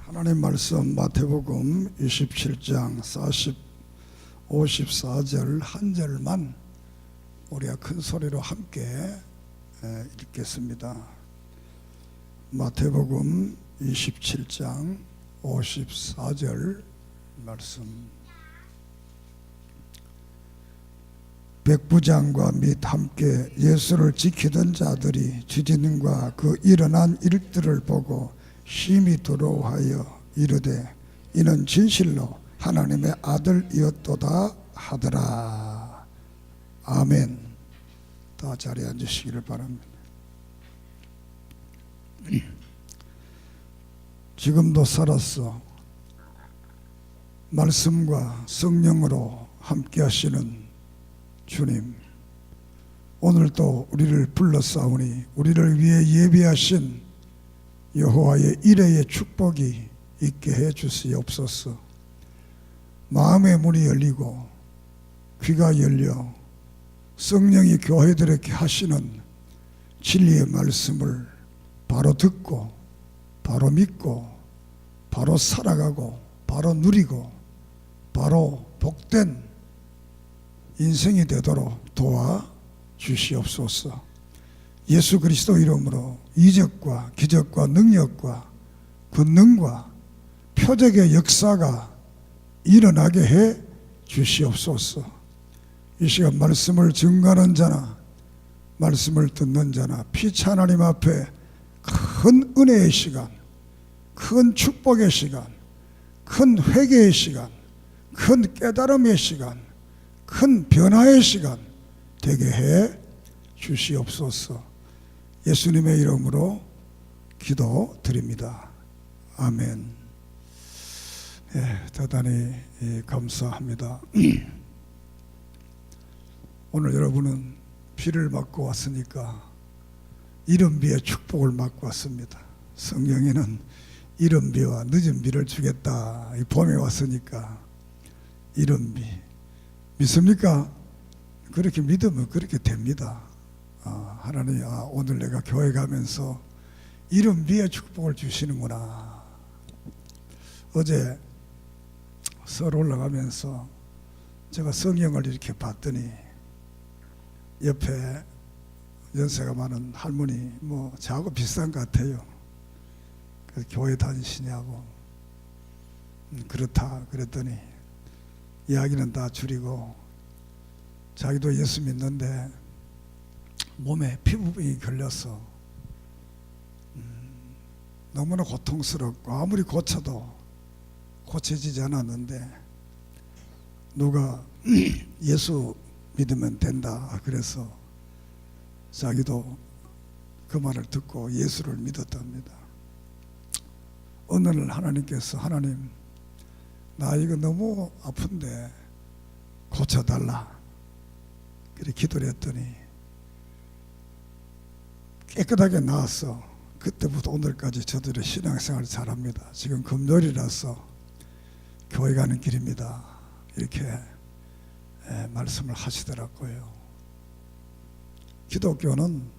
하나님 말씀 마태복음 27장 54절 한 절만 우리가 큰 소리로 함께 읽겠습니다. 마태복음 27장 54절 말씀. 백부장과 및 함께 예수를 지키던 자들이 주진과 그 일어난 일들을 보고 심히 두려워하여 이르되 이는 진실로 하나님의 아들이었도다 하더라. 아멘. 다 자리에 앉으시기를 바랍니다. 지금도 살아서 말씀과 성령으로 함께 하시는 주님, 오늘도 우리를 불러싸우니 우리를 위해 예비하신 여호와의 이레의 축복이 있게 해 주시옵소서. 마음의 문이 열리고 귀가 열려 성령이 교회들에게 하시는 진리의 말씀을 바로 듣고 바로 믿고 바로 살아가고 바로 누리고 바로 복된 인생이 되도록 도와 주시옵소서. 예수 그리스도 이름으로 이적과 기적과 능력과 권능과 표적의 역사가 일어나게 해 주시옵소서. 이 시간 말씀을 증거하는 자나 말씀을 듣는 자나 피차 하나님 앞에 큰 은혜의 시간, 큰 축복의 시간, 큰 회개의 시간, 큰 깨달음의 시간, 큰 변화의 시간 되게 해 주시옵소서. 예수님의 이름으로 기도드립니다. 아멘. 대단히 감사합니다. 오늘 여러분은 비를 맞고 왔으니까 이른비의 축복을 맞고 왔습니다. 성경에는 이른비와 늦은 비를 주겠다. 이 봄에 왔으니까 이른비. 믿습니까? 그렇게 믿으면 그렇게 됩니다. 하나님, 오늘 내가 교회 가면서 이른 비의 축복을 주시는구나. 어제 설 올라가면서 제가 성경을 이렇게 봤더니 옆에 연세가 많은 할머니, 뭐 저하고 비슷한 것 같아요. 그래서 교회 다니시냐고. 그렇다 그랬더니 이야기는 다 줄이고 자기도 예수 믿는데 몸에 피부병이 걸려서 너무나 고통스럽고 아무리 고쳐도 고쳐지지 않았는데 누가 예수 믿으면 된다 그래서 자기도 그 말을 듣고 예수를 믿었답니다. 어느 날 하나님께서 하나님, 나 이거 너무 아픈데 고쳐달라 그렇게 기도를 했더니 깨끗하게 나았어. 그때부터 오늘까지 저들의 신앙생활을 잘합니다. 지금 금요일이라서 교회 가는 길입니다. 이렇게 말씀을 하시더라고요. 기독교는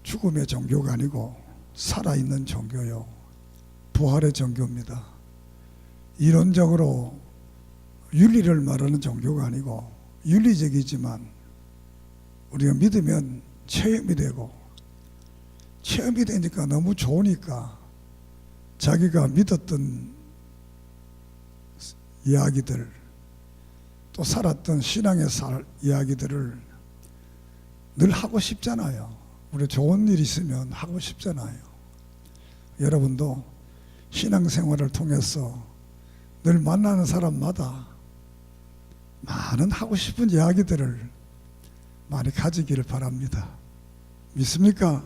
죽음의 종교가 아니고 살아있는 종교요, 부활의 종교입니다. 이론적으로 윤리를 말하는 종교가 아니고 윤리적이지만 우리가 믿으면 체험이 되고, 체험이 되니까 너무 좋으니까 자기가 믿었던 이야기들, 또 살았던 신앙의 이야기들을 늘 하고 싶잖아요. 우리 좋은 일 있으면 하고 싶잖아요. 여러분도 신앙생활을 통해서 늘 만나는 사람마다 많은 하고 싶은 이야기들을 많이 가지기를 바랍니다. 믿습니까?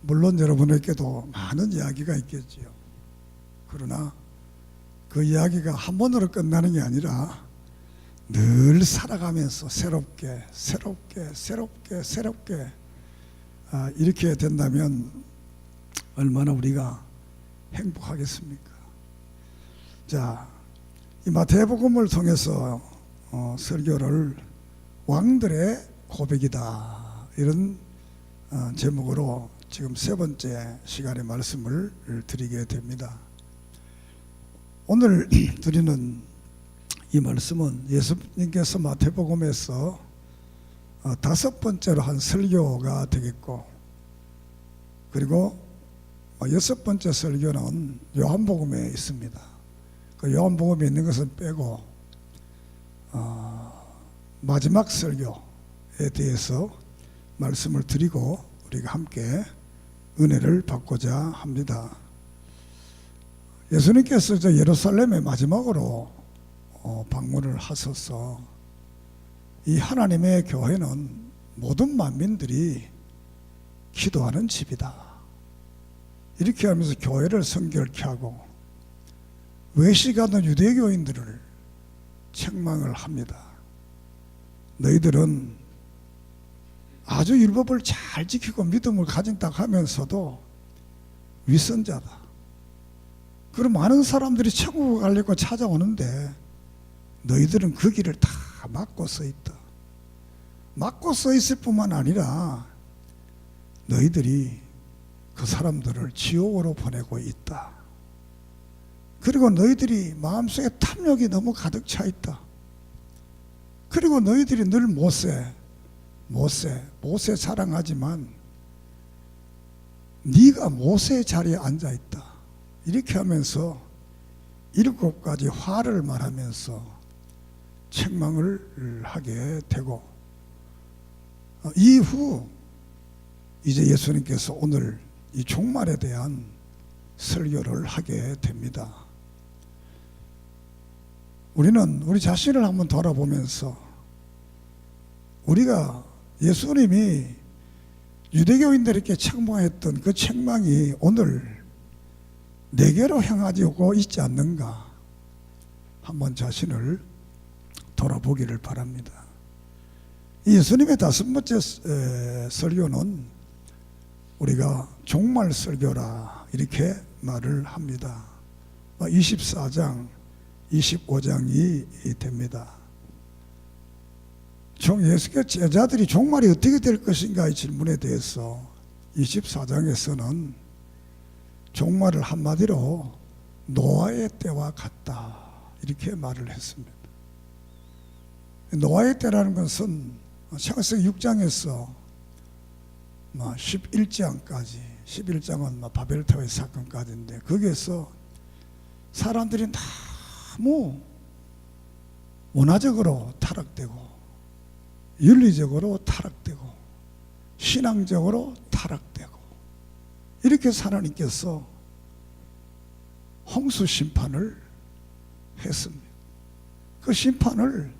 물론 여러분에게도 많은 이야기가 있겠지요. 그러나 그 이야기가 한 번으로 끝나는 게 아니라 늘 살아가면서 새롭게 이렇게 된다면 얼마나 우리가 행복하겠습니까? 자, 이 마태복음을 통해서 설교를 왕들의 고백이다 이런 제목으로 지금 세 번째 시간의 말씀을 드리게 됩니다. 오늘 드리는 이 말씀은 예수님께서 마태복음에서 다섯 번째로 한 설교가 되겠고, 그리고 여섯 번째 설교는 요한복음에 있습니다. 그 요한복음에 있는 것은 빼고 마지막 설교에 대해서 말씀을 드리고 우리가 함께 은혜를 받고자 합니다. 예수님께서 예루살렘에 마지막으로 방문을 하셔서 이 하나님의 교회는 모든 만민들이 기도하는 집이다, 이렇게 하면서 교회를 성결케 하고 외식하던 유대교인들을 책망을 합니다. 너희들은 아주 율법을 잘 지키고 믿음을 가진다 하면서도 위선자다. 그럼 많은 사람들이 천국을 가려고 찾아오는데 너희들은 그 길을 다 막고 서 있다. 막고 서 있을 뿐만 아니라 너희들이 그 사람들을 지옥으로 보내고 있다. 그리고 너희들이 마음속에 탐욕이 너무 가득 차 있다. 그리고 너희들이 늘 모세 자랑하지만 네가 모세의 자리에 앉아 있다, 이렇게 하면서 7가지 화를 말하면서 책망을 하게 되고, 이후 이제 예수님께서 오늘 이 종말에 대한 설교를 하게 됩니다. 우리는 우리 자신을 한번 돌아보면서 우리가 예수님이 유대교인들에게 책망했던 그 책망이 오늘 내게로 향하고 있지 않는가, 한번 자신을 돌아보기를 바랍니다. 예수님의 다섯 번째 설교는 우리가 종말 설교라 이렇게 말을 합니다. 24장 25장이 됩니다. 예수께서 제자들이 종말이 어떻게 될 것인가 이 질문에 대해서 24장에서는 종말을 한마디로 노아의 때와 같다, 이렇게 말을 했습니다. 노아의 때라는 것은 창세기 6장에서 11장까지, 11장은 바벨타워의 사건까지인데, 거기에서 사람들이 너무 문화적으로 타락되고 윤리적으로 타락되고 신앙적으로 타락되고, 이렇게 하나님께서 홍수 심판을 했습니다. 그 심판을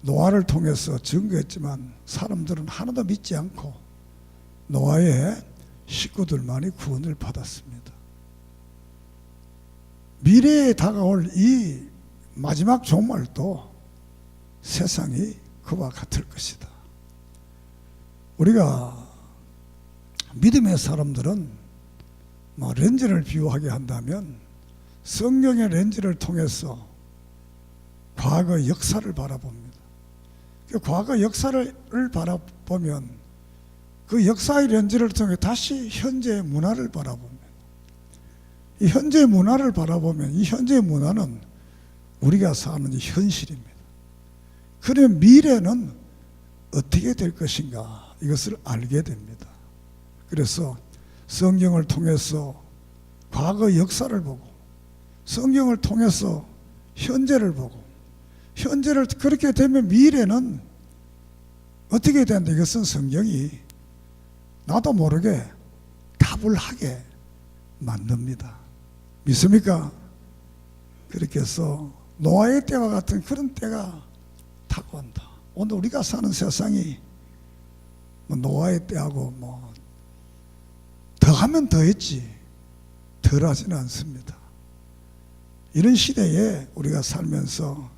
노아를 통해서 증거했지만 사람들은 하나도 믿지 않고 노아의 식구들만이 구원을 받았습니다. 미래에 다가올 이 마지막 종말도 세상이 그와 같을 것이다. 우리가 믿음의 사람들은 렌즈를 비유하게 한다면 성경의 렌즈를 통해서 과거 역사를 바라봅니다. 그 과거 역사를 바라보면 그 역사의 렌즈를 통해 다시 현재의 문화를 바라봅니다. 이 현재의 문화를 바라보면 이 현재의 문화는 우리가 사는 현실입니다. 그러면 미래는 어떻게 될 것인가, 이것을 알게 됩니다. 그래서 성경을 통해서 과거 역사를 보고 성경을 통해서 현재를 보고, 현재를 그렇게 되면 미래는 어떻게 되는데, 이것은 성경이 나도 모르게 답을 하게 만듭니다. 믿습니까? 그렇게 해서 노아의 때와 같은 그런 때가 다가온다. 오늘 우리가 사는 세상이 노아의 때하고 더하면 더했지 덜하지는 않습니다. 이런 시대에 우리가 살면서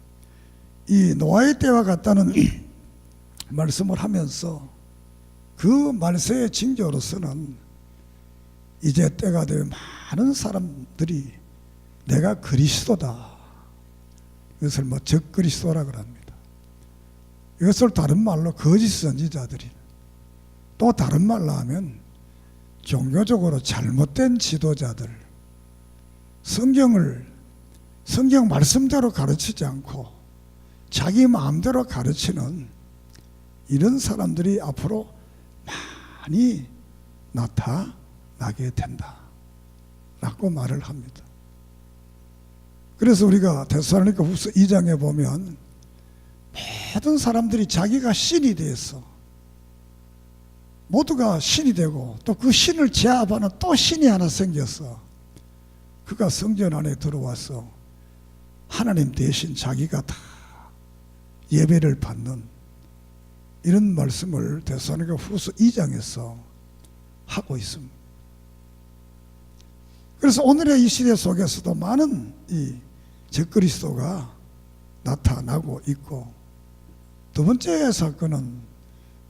이 노아의 때와 같다는 말씀을 하면서 그 말세의 징조로서는 이제 때가 되면 많은 사람들이 내가 그리스도다, 이것을 적그리스도라 그럽니다. 이것을 다른 말로 거짓 선지자들이, 또 다른 말로 하면 종교적으로 잘못된 지도자들, 성경 말씀대로 가르치지 않고 자기 마음대로 가르치는 이런 사람들이 앞으로 많이 나타나게 된다 라고 말을 합니다. 그래서 우리가 데살로니가 후서 2장에 보면 모든 사람들이 자기가 신이 되어서 모두가 신이 되고 또 그 신을 제압하는 또 신이 하나 생겨서 그가 성전 안에 들어와서 하나님 대신 자기가 다 예배를 받는 이런 말씀을 데살로니가 후서 2장에서 하고 있습니다. 그래서 오늘의 이 시대 속에서도 많은 이 적그리스도가 나타나고 있고, 두 번째 사건은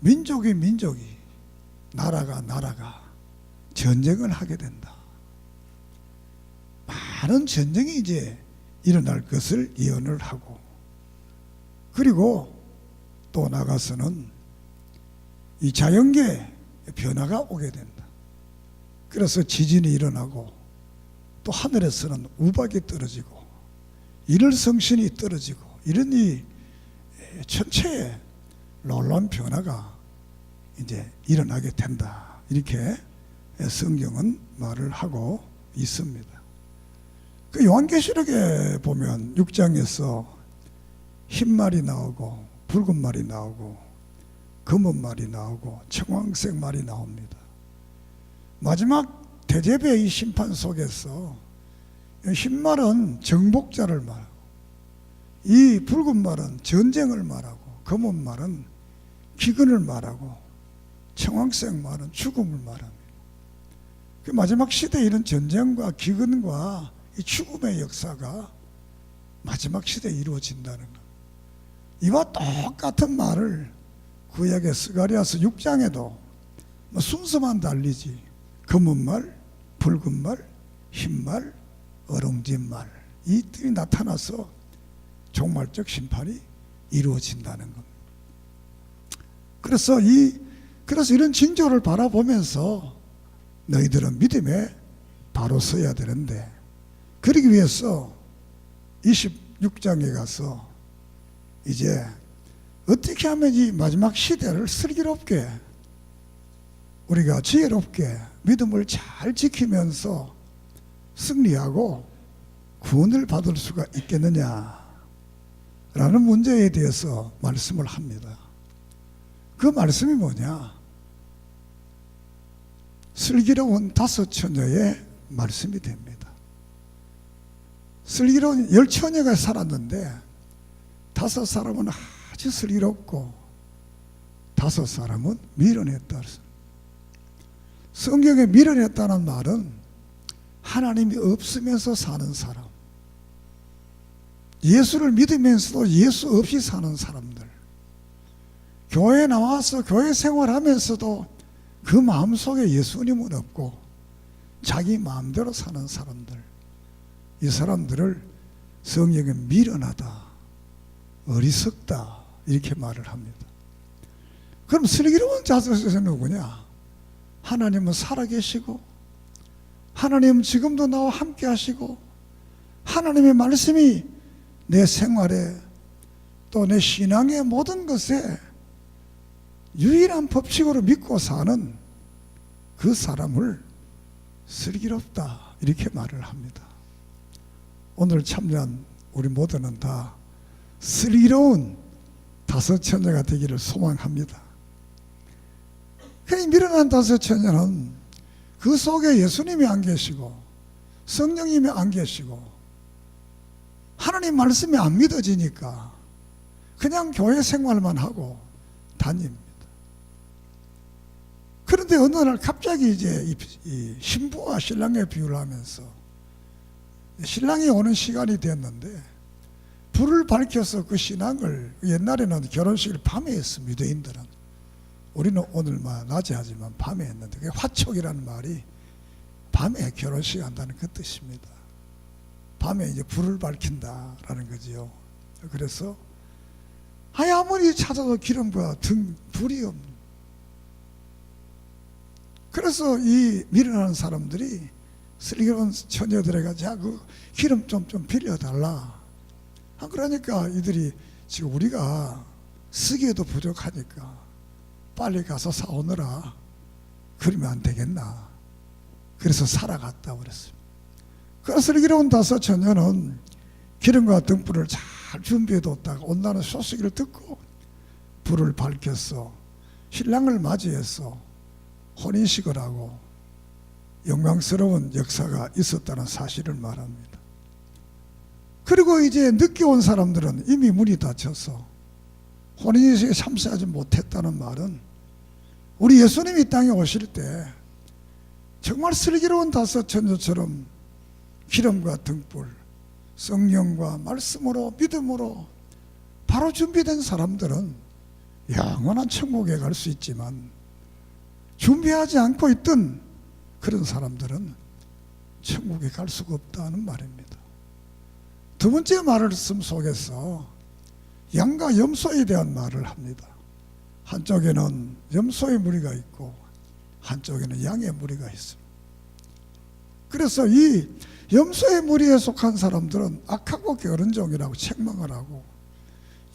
민족이 나라가 전쟁을 하게 된다. 많은 전쟁이 이제 일어날 것을 예언을 하고, 그리고 또 나가서는 이 자연계에 변화가 오게 된다. 그래서 지진이 일어나고 또 하늘에서는 우박이 떨어지고 일월성신이 떨어지고 이런 이 전체에 놀라운 변화가 이제 일어나게 된다. 이렇게 성경은 말을 하고 있습니다. 그 요한계시록에 보면 6장에서 흰 말이 나오고 붉은 말이 나오고 검은 말이 나오고 청황색 말이 나옵니다. 마지막 대제배의 이 심판 속에서 흰 말은 정복자를 말하고, 이 붉은 말은 전쟁을 말하고, 검은 말은 기근을 말하고, 청황색 말은 죽음을 말합니다. 그 마지막 시대에 이런 전쟁과 기근과 이 죽음의 역사가 마지막 시대에 이루어진다는 것. 이와 똑같은 말을 구약의 스가랴서 6장에도 순서만 달리지 검은 말, 붉은 말, 흰 말, 어롱진 말, 이들이 나타나서 종말적 심판이 이루어진다는 것. 그래서 이런 징조를 바라보면서 너희들은 믿음에 바로 서야 되는데, 그러기 위해서 26장에 가서 이제 어떻게 하면 이 마지막 시대를 슬기롭게, 우리가 지혜롭게 믿음을 잘 지키면서 승리하고 구원을 받을 수가 있겠느냐라는 문제에 대해서 말씀을 합니다. 그 말씀이 뭐냐? 슬기로운 5 처녀의 말씀이 됩니다. 슬기로운 10 처녀가 살았는데 5 사람은 아주 슬기롭고 5 사람은 미련했다. 성경에 미련했다는 말은 하나님이 없으면서 사는 사람, 예수를 믿으면서도 예수 없이 사는 사람들, 교회에 나와서 교회 생활하면서도 그 마음속에 예수님은 없고 자기 마음대로 사는 사람들, 이 사람들을 성경에 미련하다, 어리석다 이렇게 말을 합니다. 그럼 슬기로운 자들은 누구냐? 하나님은 살아계시고 하나님은 지금도 나와 함께 하시고 하나님의 말씀이 내 생활에 또 내 신앙의 모든 것에 유일한 법칙으로 믿고 사는 그 사람을 슬기롭다 이렇게 말을 합니다. 오늘 참여한 우리 모두는 다 슬기로운 5 처녀가 되기를 소망합니다. 그 미련한 5 처녀는 그 속에 예수님이 안 계시고 성령님이 안 계시고 하나님 말씀이 안 믿어지니까 그냥 교회 생활만 하고 다닙니다. 그런데 어느 날 갑자기 이제 이 신부와 신랑의 비유를 하면서 신랑이 오는 시간이 됐는데 불을 밝혀서 그 신앙을, 옛날에는 결혼식을 밤에 했습니다. 유대인들은. 우리는 오늘 낮에 하지만 밤에 했는데, 그게 화촉이라는 말이 밤에 결혼식 한다는 그 뜻입니다. 밤에 이제 불을 밝힌다라는 거지요. 그래서 아무리 찾아도 기름과 불이 없는, 그래서 이 미련한 사람들이 슬기로운 처녀들에게 자, 그 기름 좀 빌려달라. 그러니까 이들이 지금 우리가 쓰기에도 부족하니까 빨리 가서 사오느라. 그러면 안 되겠나. 그래서 살아갔다고 그랬어요. 그 슬기로운 다섯 처녀는 기름과 등불을 잘 준비해뒀다가 온다는 소식을 듣고 불을 밝혔어. 신랑을 맞이해서 혼인식을 하고 영광스러운 역사가 있었다는 사실을 말합니다. 그리고 이제 늦게 온 사람들은 이미 문이 닫혀서 혼인식에 참석하지 못했다는 말은 우리 예수님이 이 땅에 오실 때 정말 슬기로운 다섯 처녀처럼 기름과 등불, 성령과 말씀으로 믿음으로 바로 준비된 사람들은 영원한 천국에 갈 수 있지만 준비하지 않고 있던 그런 사람들은 천국에 갈 수가 없다는 말입니다. 두 번째 말씀 속에서 양과 염소에 대한 말을 합니다. 한쪽에는 염소의 무리가 있고 한쪽에는 양의 무리가 있습니다. 그래서 이 염소의 무리에 속한 사람들은 악하고 게으른 종이라고 책망을 하고,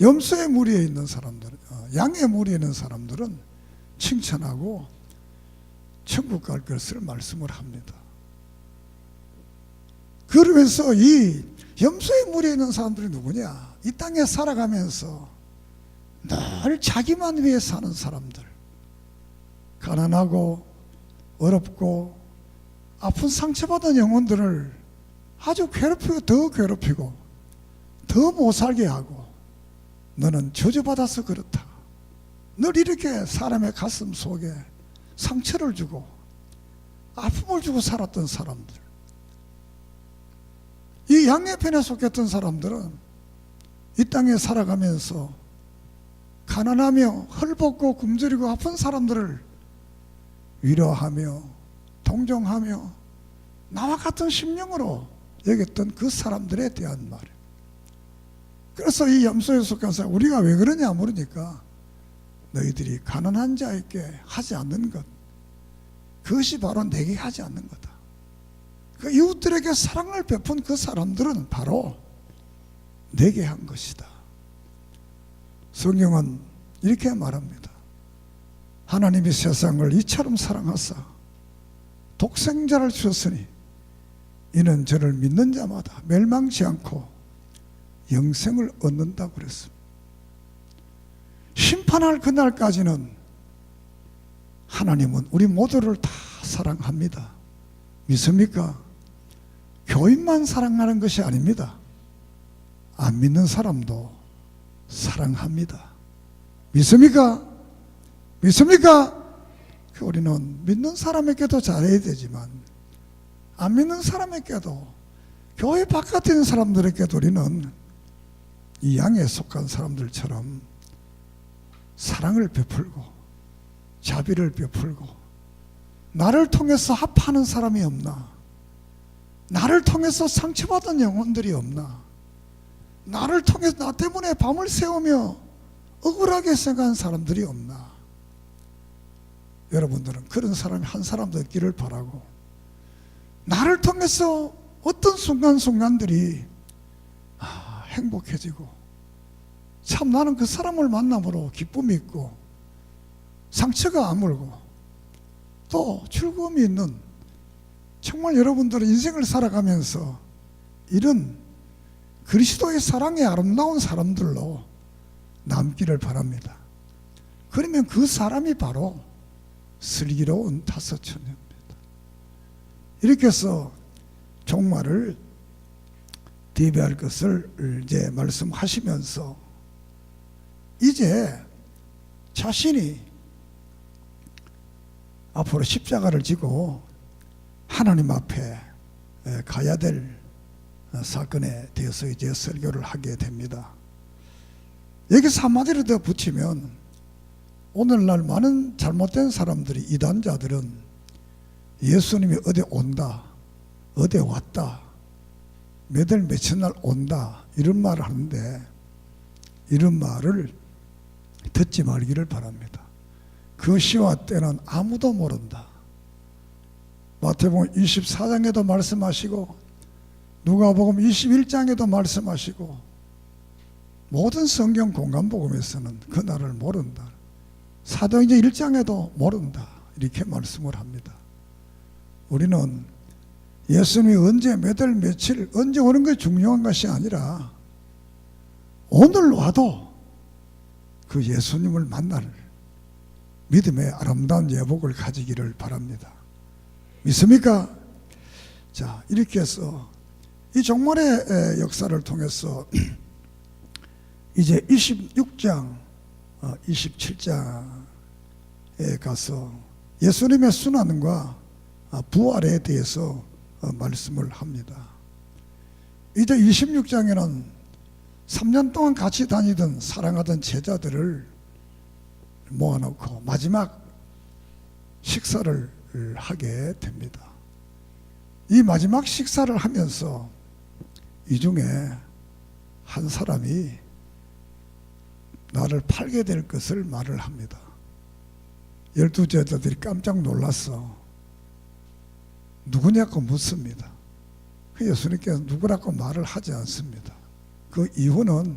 염소의 무리에 있는 사람들은, 양의 무리에 있는 사람들은 칭찬하고 천국 갈 것을 말씀을 합니다. 그러면서 이 염소의 무리에 있는 사람들이 누구냐? 이 땅에 살아가면서 늘 자기만 위해 사는 사람들, 가난하고 어렵고 아픈 상처받은 영혼들을 아주 괴롭히고 더 괴롭히고 더 못살게 하고, 너는 저주받아서 그렇다. 늘 이렇게 사람의 가슴 속에 상처를 주고 아픔을 주고 살았던 사람들, 이 양의 편에 속했던 사람들은 이 땅에 살아가면서 가난하며 헐벗고 굶주리고 아픈 사람들을 위로하며 동정하며 나와 같은 심령으로 여겼던 그 사람들에 대한 말이에요. 그래서 이 염소에 속한 사람, 우리가 왜 그러냐 물으니까 너희들이 가난한 자에게 하지 않는 것, 그것이 바로 내게 하지 않는 거다. 그 이웃들에게 사랑을 베푼 그 사람들은 바로 내게 한 것이다. 성경은 이렇게 말합니다. 하나님이 세상을 이처럼 사랑하사 독생자를 주셨으니 이는 저를 믿는 자마다 멸망치 않고 영생을 얻는다고 그랬습니다. 심판할 그날까지는 하나님은 우리 모두를 다 사랑합니다. 믿습니까? 교인만 사랑하는 것이 아닙니다. 안 믿는 사람도 사랑합니다. 믿습니까? 믿습니까? 우리는 믿는 사람에게도 잘해야 되지만 안 믿는 사람에게도, 교회 바깥에 있는 사람들에게도 우리는 이 양에 속한 사람들처럼 사랑을 베풀고 자비를 베풀고, 나를 통해서 합하는 사람이 없나? 나를 통해서 상처받은 영혼들이 없나? 나를 통해서 나 때문에 밤을 새우며 억울하게 생각하는 사람들이 없나? 여러분들은 그런 사람이 한 사람도 있기를 바라고, 나를 통해서 어떤 순간순간들이 행복해지고 참 나는 그 사람을 만남으로 기쁨이 있고 상처가 아물고 또 즐거움이 있는, 정말 여러분들은 인생을 살아가면서 이런 그리스도의 사랑의 아름다운 사람들로 남기를 바랍니다. 그러면 그 사람이 바로 슬기로운 다섯 처녀입니다. 이렇게 해서 종말을 대비할 것을 이제 말씀하시면서 이제 자신이 앞으로 십자가를 지고 하나님 앞에 가야 될 사건에 대해서 이제 설교를 하게 됩니다. 여기서 한마디를 더 붙이면, 오늘날 많은 잘못된 사람들이, 이단자들은 예수님이 어디 온다, 어디 왔다, 몇월 며칠 날 온다, 이런 말을 하는데 이런 말을 듣지 말기를 바랍니다. 그 시와 때는 아무도 모른다. 마태복음 24장에도 말씀하시고 누가복음 21장에도 말씀하시고 모든 성경 공간복음에서는 그날을 모른다. 사도행전 1장에도 모른다. 이렇게 말씀을 합니다. 우리는 예수님이 언제 몇 월 며칠 언제 오는 게 중요한 것이 아니라 오늘 와도 그 예수님을 만날 믿음의 아름다운 예복을 가지기를 바랍니다. 믿습니까? 자, 이렇게 해서 이 종말의 역사를 통해서 이제 26장, 27장에 가서 예수님의 순환과 부활에 대해서 말씀을 합니다. 이제 26장에는 3년 동안 같이 다니던 사랑하던 제자들을 모아놓고 마지막 식사를 하게 됩니다. 이 마지막 식사를 하면서 이 중에 한 사람이 나를 팔게 될 것을 말을 합니다. 12제자들이 깜짝 놀랐어. 누구냐고 묻습니다. 예수님께서 누구라고 말을 하지 않습니다. 그 이유는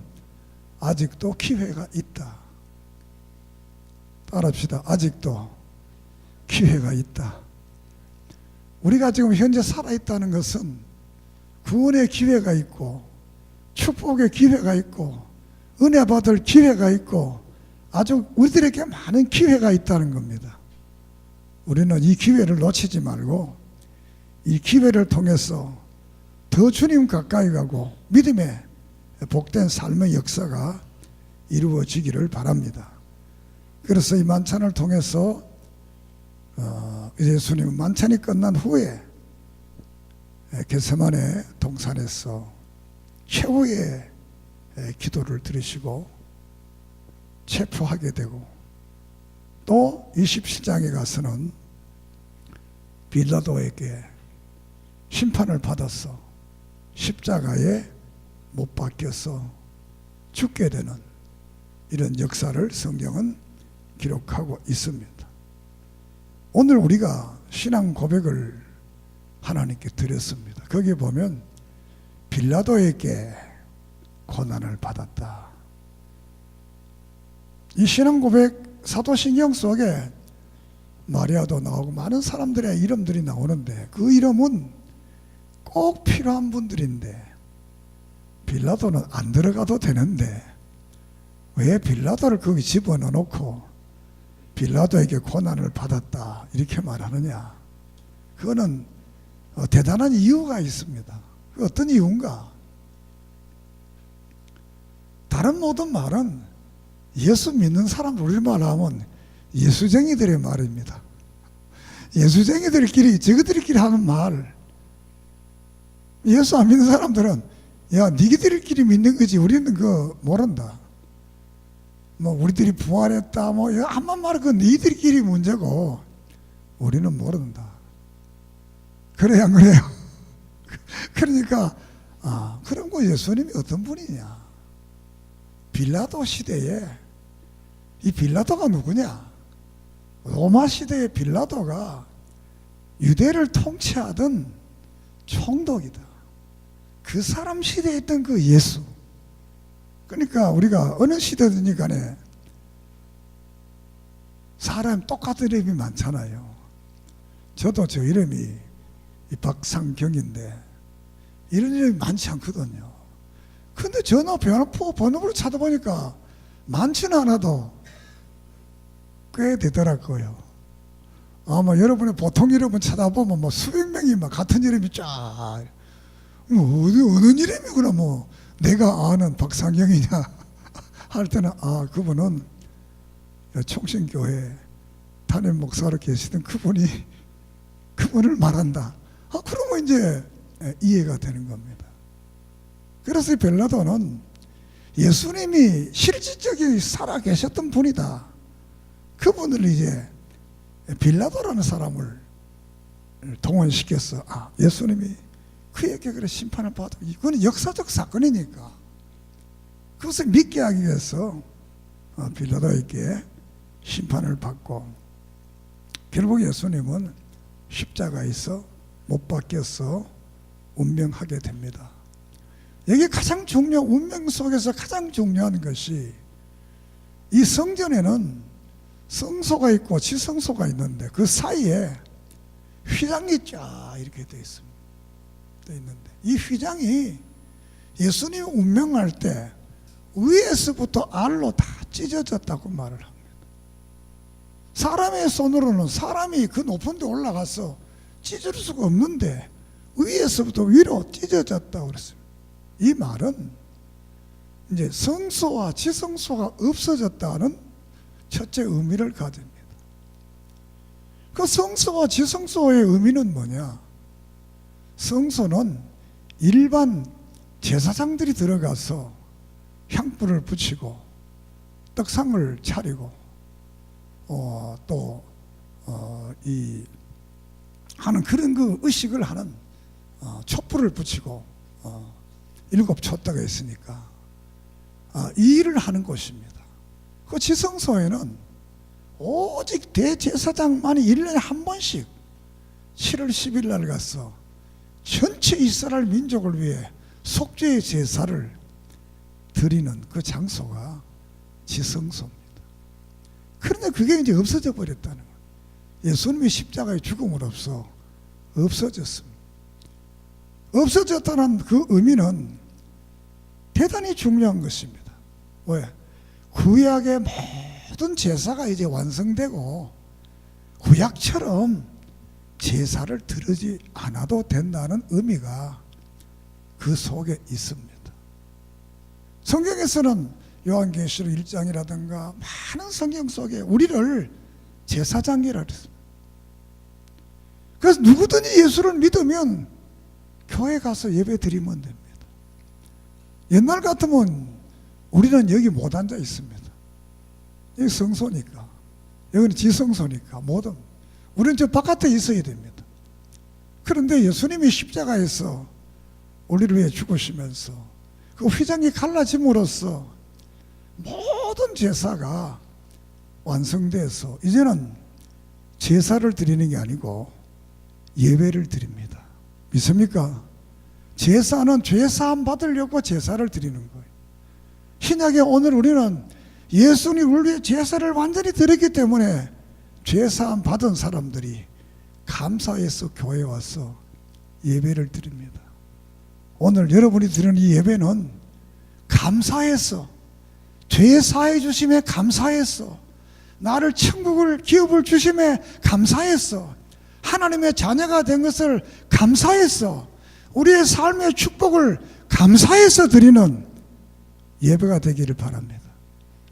아직도 기회가 있다. 따라합시다. 아직도 기회가 있다. 우리가 지금 현재 살아있다는 것은 구원의 기회가 있고 축복의 기회가 있고 은혜 받을 기회가 있고 아주 우리들에게 많은 기회가 있다는 겁니다. 우리는 이 기회를 놓치지 말고 이 기회를 통해서 더 주님 가까이 가고 믿음의 복된 삶의 역사가 이루어지기를 바랍니다. 그래서 이 만찬을 통해서 예수님은 만찬이 끝난 후에 겟세마네 동산에서 최후의 기도를 드리시고 체포하게 되고 또 27장에 가서는 빌라도에게 심판을 받아서 십자가에 못 박혀서 죽게 되는 이런 역사를 성경은 기록하고 있습니다. 오늘 우리가 신앙 고백을 하나님께 드렸습니다. 거기 보면 빌라도에게 고난을 받았다. 이 신앙 고백 사도신경 속에 마리아도 나오고 많은 사람들의 이름들이 나오는데 그 이름은 꼭 필요한 분들인데 빌라도는 안 들어가도 되는데 왜 빌라도를 거기 집어넣어놓고 빌라도에게 고난을 받았다 이렇게 말하느냐? 그거는 대단한 이유가 있습니다. 어떤 이유인가? 다른 모든 말은 예수 믿는 사람 우리말 하면 예수쟁이들의 말입니다. 예수쟁이들끼리 저희들끼리 하는 말. 예수 안 믿는 사람들은 야 니들끼리 믿는 거지 우리는 그거 모른다. 뭐 우리들이 부활했다 뭐 한만 말은 그 니들끼리 문제고 우리는 모른다. 그래야 안 그래요? 그러니까 그런 거 예수님이 어떤 분이냐? 빌라도 시대에 이 빌라도가 누구냐? 로마 시대의 빌라도가 유대를 통치하던 총독이다. 그 사람 시대에 있던 그 예수. 그러니까 우리가 어느 시대든지 간에 사람 똑같은 이름이 많잖아요. 저도 저 이름이 박상경인데 이런 이름이 많지 않거든요. 근데 전화 번호를 찾아보니까 많지는 않아도 꽤 되더라고요. 아마 여러분의 보통 이름은 찾아보면 뭐 수백 명이 막 같은 이름이 쫙 어느 이름이구나 뭐 내가 아는 박상경이냐 할 때는 그분은 총신교회 담임 목사로 계시던 그분을 말한다. 그러면 이제 이해가 되는 겁니다. 그래서 빌라도는 예수님이 실질적인 살아 계셨던 분이다. 그분을 이제 빌라도라는 사람을 동원시켜서 예수님이 그에게 그래 심판을 받고 이거는 역사적 사건이니까 그것을 믿게 하기 위해서 빌라도에게 심판을 받고 결국 예수님은 십자가에서 못 박혀서 운명하게 됩니다. 여기 가장 중요한, 운명 속에서 가장 중요한 것이, 이 성전에는 성소가 있고 지성소가 있는데 그 사이에 휘장이 쫙 이렇게 되어 있습니다. 되어 있는데 이 휘장이 예수님 운명할 때 위에서부터 알로 다 찢어졌다고 말을 합니다. 사람의 손으로는 사람이 그 높은 데 올라가서 찢을 수가 없는데 위에서부터 위로 찢어졌다고 그랬습니다. 이 말은 이제 성소와 지성소가 없어졌다는 첫째 의미를 가집니다. 그 성소와 지성소의 의미는 뭐냐? 성소는 일반 제사장들이 들어가서 향불을 붙이고 떡상을 차리고 이 하는 그런 그 의식을 하는 촛불을 붙이고 7 촛대가 있으니까 이 일을 하는 곳입니다. 그 지성소에는 오직 대제사장만이 1년에 한 번씩 7월 10일 날 가서 전체 이스라엘 민족을 위해 속죄의 제사를 드리는 그 장소가 지성소입니다. 그런데 그게 이제 없어져 버렸다는 거예요. 예수님이 십자가의 죽음으로써 없어졌습니다. 없어졌다는 그 의미는 대단히 중요한 것입니다. 왜? 구약의 모든 제사가 이제 완성되고 구약처럼 제사를 드리지 않아도 된다는 의미가 그 속에 있습니다. 성경에서는 요한계시록 1장이라든가 많은 성경 속에 우리를 제사장이라 그랬습니다. 그래서 누구든지 예수를 믿으면 교회 가서 예배 드리면 됩니다. 옛날 같으면 우리는 여기 못 앉아 있습니다. 여기 성소니까, 여기는 지성소니까 뭐든 우리는 저 바깥에 있어야 됩니다. 그런데 예수님이 십자가에서 우리를 위해 죽으시면서 그 휘장이 갈라짐으로써 모든 제사가 완성돼서 이제는 제사를 드리는 게 아니고 예배를 드립니다. 믿습니까? 제사는 죄사함 받으려고 제사를 드리는 거예요. 신약에 오늘 우리는 예수님이 우리 위해 제사를 완전히 드렸기 때문에 죄사함 받은 사람들이 감사해서 교회에 와서 예배를 드립니다. 오늘 여러분이 드리는 이 예배는 감사해서, 죄 사해 주심에 감사해서, 나를 천국을 기업을 주심에 감사해서, 하나님의 자녀가 된 것을 감사해서, 우리의 삶의 축복을 감사해서 드리는 예배가 되기를 바랍니다.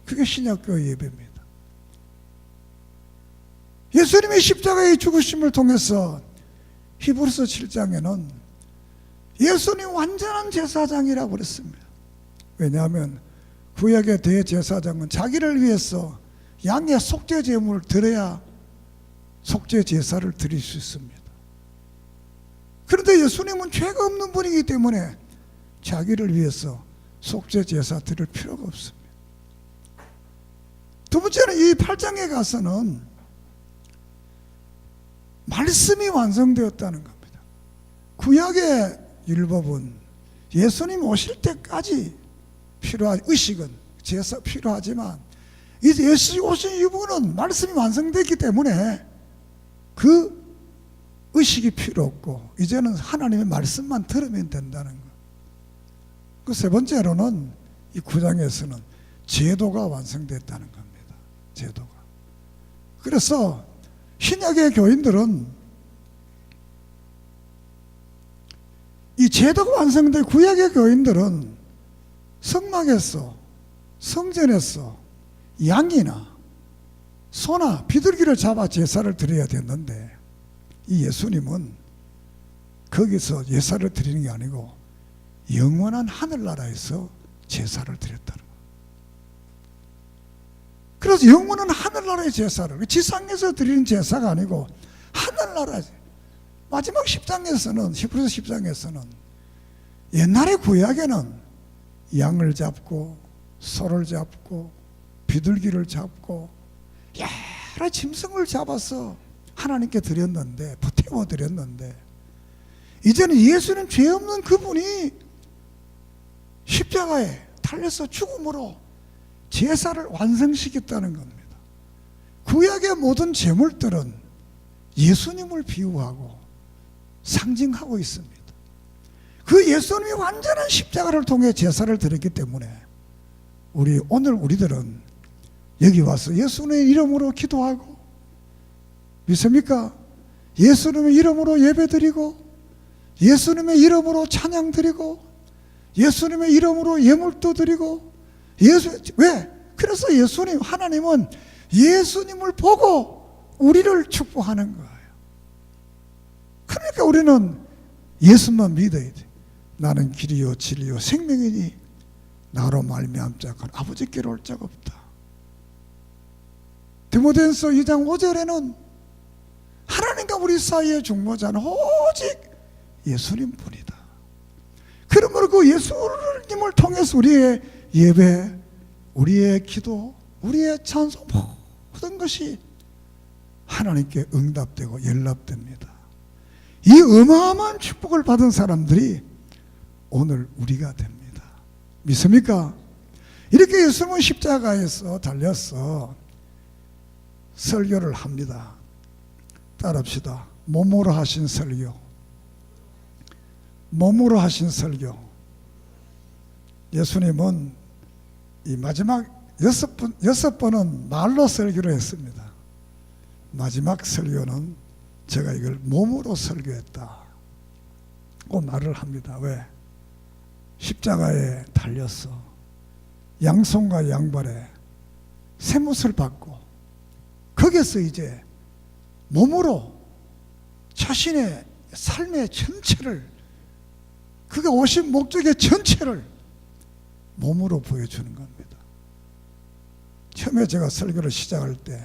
그게 신약교회 예배입니다. 예수님의 십자가의 죽으심을 통해서 히브리서 7장에는 예수님 완전한 제사장이라고 그랬습니다. 왜냐하면 구약의 대제사장은 자기를 위해서 양의 속죄 제물을 드려야 속죄 제사를 드릴 수 있습니다. 그런데 예수님은 죄가 없는 분이기 때문에 자기를 위해서 속죄 제사 드릴 필요가 없습니다. 두 번째는 이 8장에 가서는 말씀이 완성되었다는 겁니다. 구약의 율법은 예수님 오실 때까지 필요한 의식은 제사 필요하지만 이제 예수 오신 이후는 말씀이 완성됐기 때문에 그 의식이 필요 없고 이제는 하나님의 말씀만 들으면 된다는 것. 그 세 번째로는 이 9장에서는 제도가 완성됐다는 겁니다. 제도가. 그래서 신약의 교인들은 이 제도가 완성된 구약의 교인들은 성막에서, 성전에서 양이나 소나 비둘기를 잡아 제사를 드려야 됐는데 이 예수님은 거기서 제사를 드리는 게 아니고 영원한 하늘나라에서 제사를 드렸다는 거예요. 그래서 영원한 하늘나라의 제사를, 지상에서 드리는 제사가 아니고 하늘나라, 마지막 10장에서는, 히브리서 10장에서는 옛날의 구약에는 양을 잡고 소를 잡고 비둘기를 잡고 여러 짐승을 잡아서 하나님께 드렸는데 보태어 깨워드렸는데 이제는 예수는 죄 없는 그분이 십자가에 달려서 죽음으로 제사를 완성시켰다는 겁니다. 구약의 모든 제물들은 예수님을 비유하고 상징하고 있습니다. 그 예수님이 완전한 십자가를 통해 제사를 드렸기 때문에 오늘 우리들은 여기 와서 예수님의 이름으로 기도하고, 믿습니까? 예수님의 이름으로 예배드리고, 예수님의 이름으로 찬양드리고, 예수님의 이름으로 예물도 드리고, 왜? 그래서 하나님은 예수님을 보고 우리를 축복하는 거예요. 그러니까 우리는 예수만 믿어야 돼. 나는 길이요 진리요 생명이니 나로 말미암 자가 아버지께로 올 자가 없다. 디모데전서 2장 5절에는 하나님과 우리 사이의 중보자는 오직 예수님 뿐이다. 그러므로 그 예수님을 통해서 우리의 예배, 우리의 기도, 우리의 찬송 모든 것이 하나님께 응답되고 연락됩니다. 이 어마어마한 축복을 받은 사람들이 오늘 우리가 됩니다. 믿습니까? 이렇게 예수님은 십자가에서 달려서 설교를 합니다. 따라합시다. 몸으로 하신 설교. 몸으로 하신 설교. 예수님은 이 마지막 6번은 말로 설교를 했습니다. 마지막 설교는 제가 이걸 몸으로 설교했다 고 말을 합니다. 왜? 십자가에 달려서 양손과 양발에 쇠못을 받고 거기서 이제 몸으로 자신의 삶의 전체를, 그가 오신 목적의 전체를 몸으로 보여주는 겁니다. 처음에 제가 설교를 시작할 때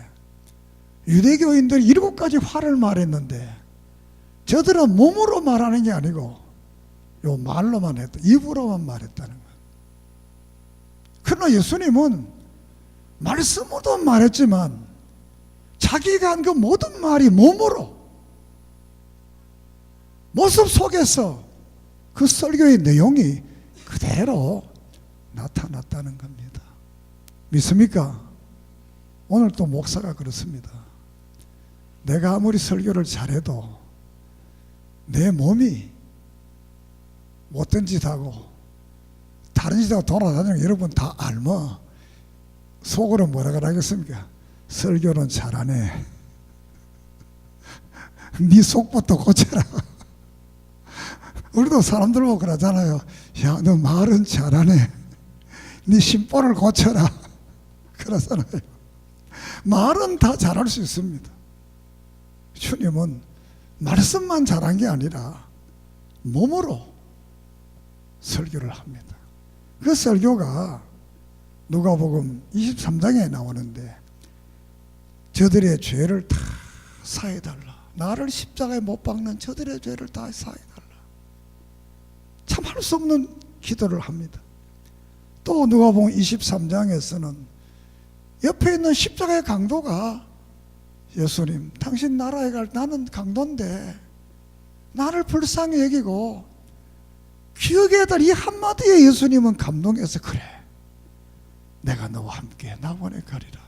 유대교인들이 7가지 화를 말했는데 저들은 몸으로 말하는 게 아니고 요 말로만 했다, 입으로만 말했다는 거예요. 그러나 예수님은 말씀으로도 말했지만 자기가 한 그 모든 말이 몸으로 모습 속에서 그 설교의 내용이 그대로 나타났다는 겁니다. 믿습니까? 오늘 또 목사가 그렇습니다. 내가 아무리 설교를 잘해도 내 몸이 못된 짓 하고 다른 짓하고 돌아다니는 거 여러분 다 알면 속으로 뭐라 그러겠습니까? 설교는 잘하네. 네 속부터 고쳐라. 우리도 사람들 보고 그러잖아요. 야, 너 말은 잘하네. 네 심보를 고쳐라. 그러잖아요. 말은 다 잘할 수 있습니다. 주님은 말씀만 잘한 게 아니라 몸으로 설교를 합니다. 그 설교가 누가복음 23장에 나오는데 저들의 죄를 다 사해달라. 나를 십자가에 못 박는 저들의 죄를 다 사해달라. 참 할 수 없는 기도를 합니다. 또 누가복음 23장에서는 옆에 있는 십자가의 강도가 예수님, 당신 나라에 갈 나는 강도인데 나를 불쌍히 여기고 기억에 달 이 한마디에 예수님은 감동해서 그래, 내가 너와 함께 나원에 가리라.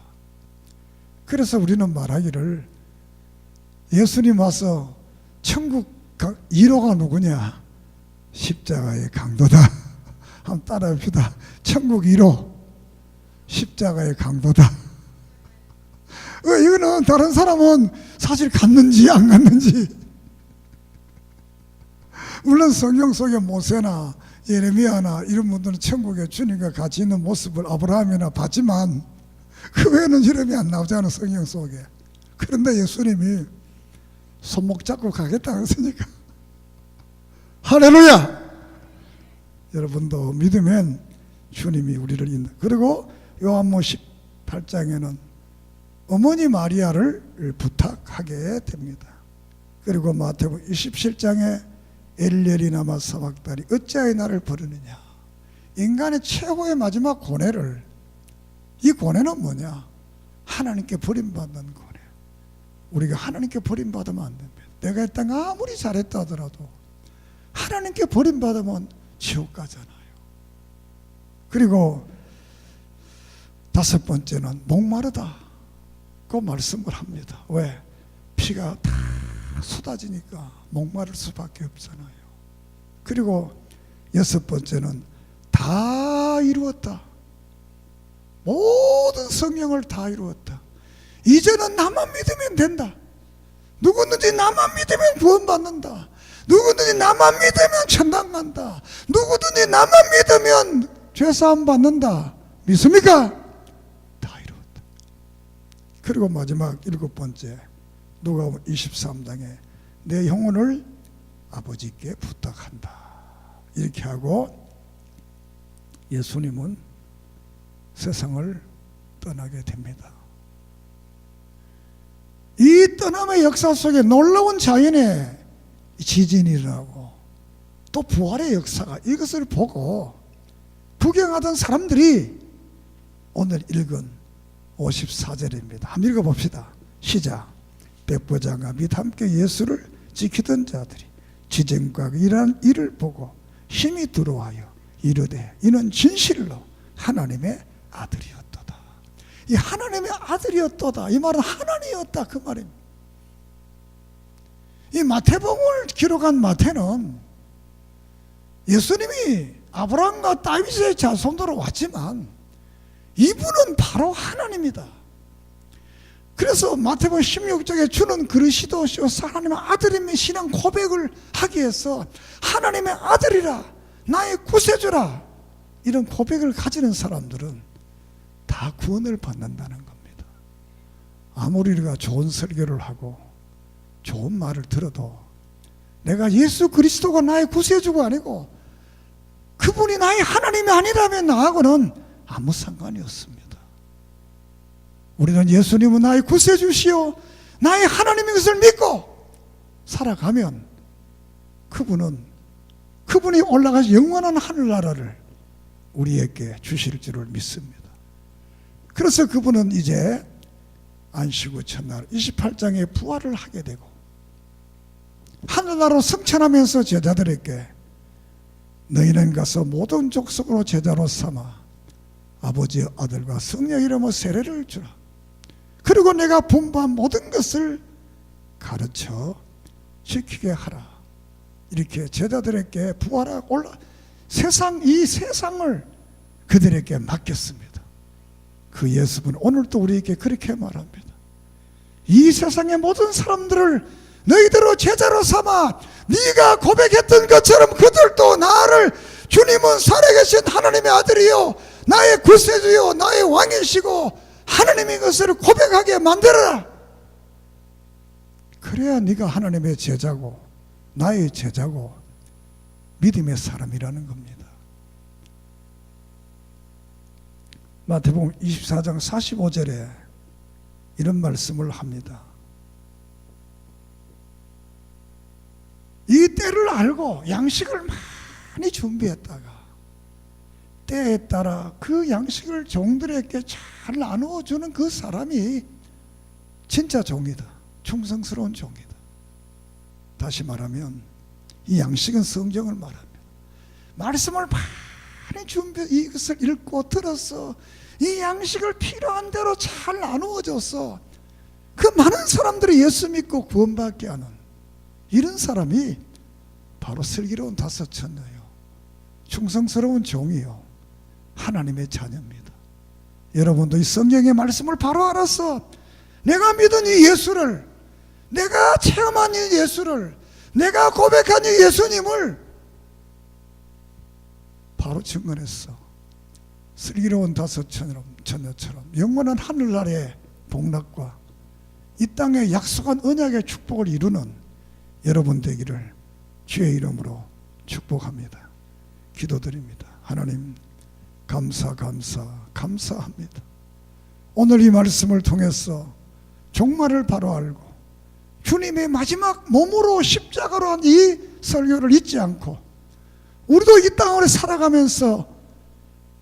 그래서 우리는 말하기를 예수님 와서 천국 1호가 누구냐? 십자가의 강도다. 한번 따라합시다. 천국 1호 십자가의 강도다. 이거는 다른 사람은 사실 갔는지 안 갔는지, 물론 성경 속에 모세나 예레미야나 이런 분들은 천국에 주님과 같이 있는 모습을 아브라함이나 봤지만 그 외에는 이름이 안 나오잖아, 성경 속에. 그런데 예수님이 손목 잡고 가겠다고 했으니까 할렐루야! 여러분도 믿으면 주님이 우리를 인도. 그리고 요한복음 18장에는 어머니 마리아를 부탁하게 됩니다. 그리고 마태복음 27장에 엘리엘이 나마 사박다니 어찌하여 나를 버리느냐. 인간의 최고의 마지막 고뇌를, 이 고뇌는 뭐냐? 하나님께 버림받는 고뇌. 우리가 하나님께 버림받으면 안 됩니다. 내가 이 땅 아무리 잘했다 하더라도 하나님께 버림받으면 지옥 가잖아요. 그리고 다섯 번째는 목마르다 그 말씀을 합니다. 왜? 피가 다 쏟아지니까 목마를 수밖에 없잖아요. 그리고 여섯 번째는 다 이루었다. 모든 성경을 다 이루었다. 이제는 나만 믿으면 된다. 누구든지 나만 믿으면 구원받는다. 누구든지 나만 믿으면 천당 간다. 누구든지 나만 믿으면 죄사함 받는다. 믿습니까? 다 이루었다. 그리고 마지막 일곱 번째, 누가복음 23장에 내 영혼을 아버지께 부탁한다. 이렇게 하고 예수님은 세상을 떠나게 됩니다. 이 떠남의 역사 속에 놀라운 자연의 지진이 일어나고 또 부활의 역사가, 이것을 보고 구경하던 사람들이 오늘 읽은 54절입니다. 한번 읽어봅시다. 시작. 백부장과 및 함께 예수를 지키던 자들이 지진과 일어난 일을 보고 힘이 들어와요 이르되 이는 진실로 하나님의 아들이었도다. 이 하나님의 아들이었도다, 이 말은 하나님이었다 그 말입니다. 이 마태복음을 기록한 마태는 예수님이 아브라함과 다윗의 자손으로 왔지만 이분은 바로 하나님이다. 그래서 마태복음 16장에 주는 그리스도시요 하나님의 아들임의 신앙 고백을 하기 위해서 하나님의 아들이라, 나의 구세주라, 이런 고백을 가지는 사람들은 다 구원을 받는다는 겁니다. 아무리 우리가 좋은 설교를 하고 좋은 말을 들어도 내가 예수 그리스도가 나의 구세주가 아니고 그분이 나의 하나님이 아니라면 나하고는 아무 상관이 없습니다. 우리는 예수님은 나의 구세주시오 나의 하나님인 것을 믿고 살아가면 그분이 올라가서 영원한 하늘나라를 우리에게 주실 줄을 믿습니다. 그래서 그분은 이제 안식 후 첫날 28장에 부활을 하게 되고 하늘나라로 승천하면서 제자들에게 너희는 가서 모든 족속으로 제자로 삼아 아버지의 아들과 성령의 이름으로 세례를 주라. 그리고 내가 분부한 모든 것을 가르쳐 지키게 하라. 이렇게 제자들에게 부활하고 이 세상을 그들에게 맡겼습니다. 그 예수는 오늘도 우리에게 그렇게 말합니다. 이 세상의 모든 사람들을 너희들로 제자로 삼아 네가 고백했던 것처럼 그들도 나를 주님은 살아계신 하나님의 아들이요 나의 구세주요 나의 왕이시고 하나님의 것을 고백하게 만들어라. 그래야 네가 하나님의 제자고 나의 제자고 믿음의 사람이라는 겁니다. 마태복음 24장 45절에 이런 말씀을 합니다. 이 때를 알고 양식을 많이 준비했다가 때에 따라 그 양식을 종들에게 잘 나누어주는 그 사람이 진짜 종이다. 충성스러운 종이다. 다시 말하면 이 양식은 성경을 말합니다. 말씀을 많이 이것을 읽고 들어서 이 양식을 필요한 대로 잘 나누어줘서 그 많은 사람들이 예수 믿고 구원받게 하는 이런 사람이 바로 슬기로운 다섯 처녀요 충성스러운 종이요 하나님의 자녀입니다. 여러분도 이 성경의 말씀을 바로 알아서 내가 믿은 이 예수를, 내가 체험한 이 예수를, 내가 고백한 이 예수님을 바로 증언했어. 슬기로운 다섯 처녀처럼 영원한 하늘나라의 복락과 이 땅에 약속한 언약의 축복을 이루는 여러분 되기를 주의 이름으로 축복합니다. 기도드립니다. 하나님 감사합니다. 오늘 이 말씀을 통해서 종말을 바로 알고 주님의 마지막 몸으로 십자가로 한 이 설교를 잊지 않고 우리도 이 땅을 살아가면서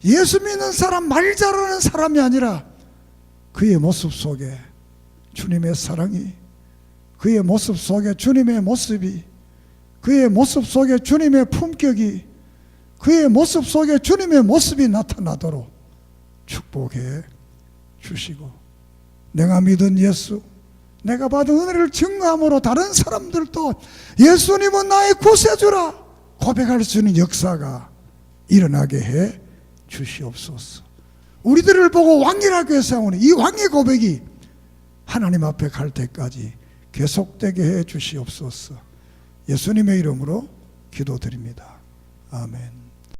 예수 믿는 사람, 말 잘하는 사람이 아니라 그의 모습 속에 주님의 사랑이, 그의 모습 속에 주님의 모습이, 그의 모습 속에 주님의 품격이, 그의 모습 속에 주님의 모습이 나타나도록 축복해 주시고, 내가 믿은 예수, 내가 받은 은혜를 증거함으로 다른 사람들도 예수님은 나의 구세주라 고백할 수 있는 역사가 일어나게 해 주시옵소서. 우리들을 보고 왕이라고 세우는 이 왕의 고백이 하나님 앞에 갈 때까지 계속되게 해 주시옵소서. 예수님의 이름으로 기도드립니다. 아멘.